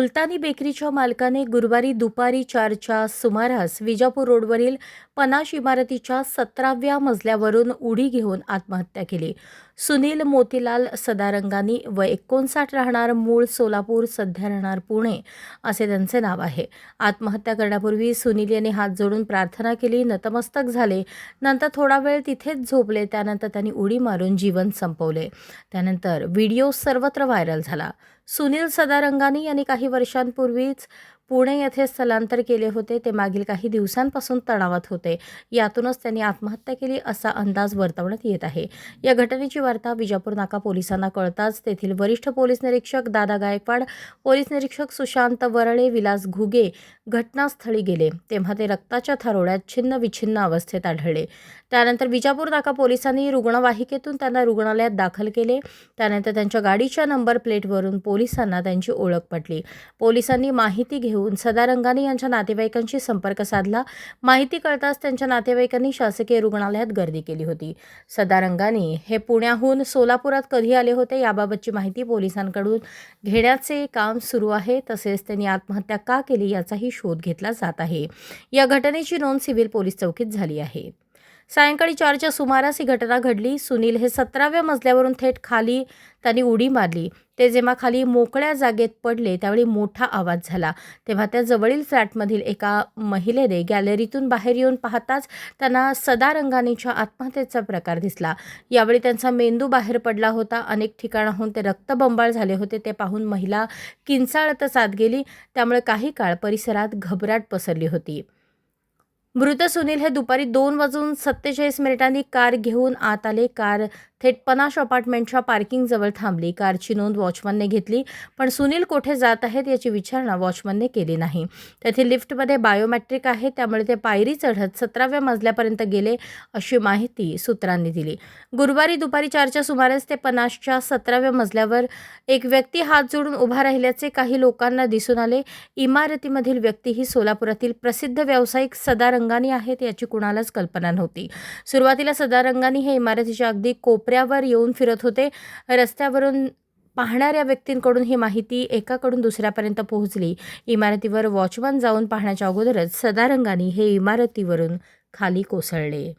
मुलतानी बेकरीच्या मालकाने गुरुवारी दुपारी 4च्या सुमारास विजापूर रोडवरील पनाश इमारतीच्या 17व्या मजल्यावरून उडी घेऊन आत्महत्या केली. सुनील मोतीलाल सदारंगानी वय 59 राहणार मूळ सोलापूर, सध्या राहणार पुणे असे त्यांचे नाव आहे. आत्महत्या करण्यापूर्वी सुनील यांनी हात जोडून प्रार्थना केली, नतमस्तक झाले. नंतर थोडा वेळ तिथेच झोपले. त्यानंतर त्यांनी उडी मारून जीवन संपवले. त्यानंतर व्हिडिओ सर्वत्र व्हायरल झाला. सुनील सदारंगानी यांनी काही वर्षांपूर्वीच पुणे येथे स्थलांतर केले होते. ते मागील काही दिवसांपासून तणावात होते. यातूनच त्यांनी आत्महत्या केली असा अंदाज वर्तवण्यात येत आहे. या घटनेची वार्ता विजापूर नाका पोलिसांना कळताच तेथील वरिष्ठ पोलीस निरीक्षक दादा गायकवाड, पोलीस निरीक्षक सुशांत वरळे, विलास घुगे घटनास्थळी गेले. तेव्हा ते रक्ताच्या थारोळ्यात छिन्न-विछिन्न अवस्थेत आढळले. त्यानंतर विजापूर नाका पोलिसांनी रुग्णवाहिकेतून त्यांना रुग्णालयात दाखल केले. त्यानंतर त्यांच्या गाडीच्या नंबर प्लेटवरून पोलिसांना त्यांची ओळख पटली. पोलिसांनी माहिती घेऊन सदारंगानी यांच्या नातेवाईकांशी संपर्क साधला. माहिती कळताच त्यांच्या नातेवाईकांनी शासकीय रुग्णालयात गर्दी केली होती. सदारंगानी हे पुण्याहून सोलापुरात कधी आले होते याबाबतची माहिती पोलिसांकडून घेण्याचे काम सुरू आहे. तसेच त्यांनी आत्महत्या का केली याचाही शोध घेतला जात आहे. या घटनेची नोंद सिव्हिल पोलीस चौकीत झाली आहे. सायंकाळी 4च्या सुमारास ही घटना घडली. सुनील हे 17व्या मजल्यावरून थेट खाली त्यांनी उडी मारली. ते जेव्हा खाली मोकळ्या जागेत पडले त्यावेळी मोठा आवाज झाला. तेव्हा त्या जवळील फ्लॅटमधील एका महिलेने गॅलरीतून बाहेर येऊन पाहताच त्यांना सदारंगानीच्या आत्महत्येचा प्रकार दिसला. यावेळी त्यांचा मेंदू बाहेर पडला होता. अनेक ठिकाणाहून ते रक्तबंबाळ झाले होते. ते पाहून महिला किंचाळतच आत गेली. त्यामुळे काही काळ परिसरात घबराट पसरली होती. मृत सुनील हे दुपारी 2:47 कार घेऊन आत आले. कार थेट पनाश अपार्टमेंटच्या पार्किंगजवळ थांबली. कारची नोंद वॉचमनने घेतली, पण सुनील कोठे जात आहेत याची विचारणा वॉचमनने केली नाही. तेथील लिफ्टमध्ये बायोमेट्रिक आहे, त्यामुळे ते पायरी चढत 17व्या मजल्यापर्यंत गेले अशी माहिती सूत्रांनी दिली. गुरुवारी दुपारी 4च्या सुमारास ते पनाशच्या 17व्या मजल्यावर एक व्यक्ती हात जोडून उभा राहिल्याचे काही लोकांना दिसून आले. इमारतीमधील व्यक्ती ही सोलापुरातील प्रसिद्ध व्यावसायिक सदारंगानी आहेत याची कुणालाच कल्पना नव्हती. सुरुवातीला सदारंगानी हे इमारतीच्या अगदी कोपऱ्यावर येऊन फिरत होते. रस्त्यावरून पाहणाऱ्या व्यक्तींकडून ही माहिती एकाकडून दुसऱ्यापर्यंत पोहोचली. इमारतीवर वॉचमन जाऊन पाहण्याच्या अगोदरच सदारंगानी हे इमारतीवरून खाली कोसळले.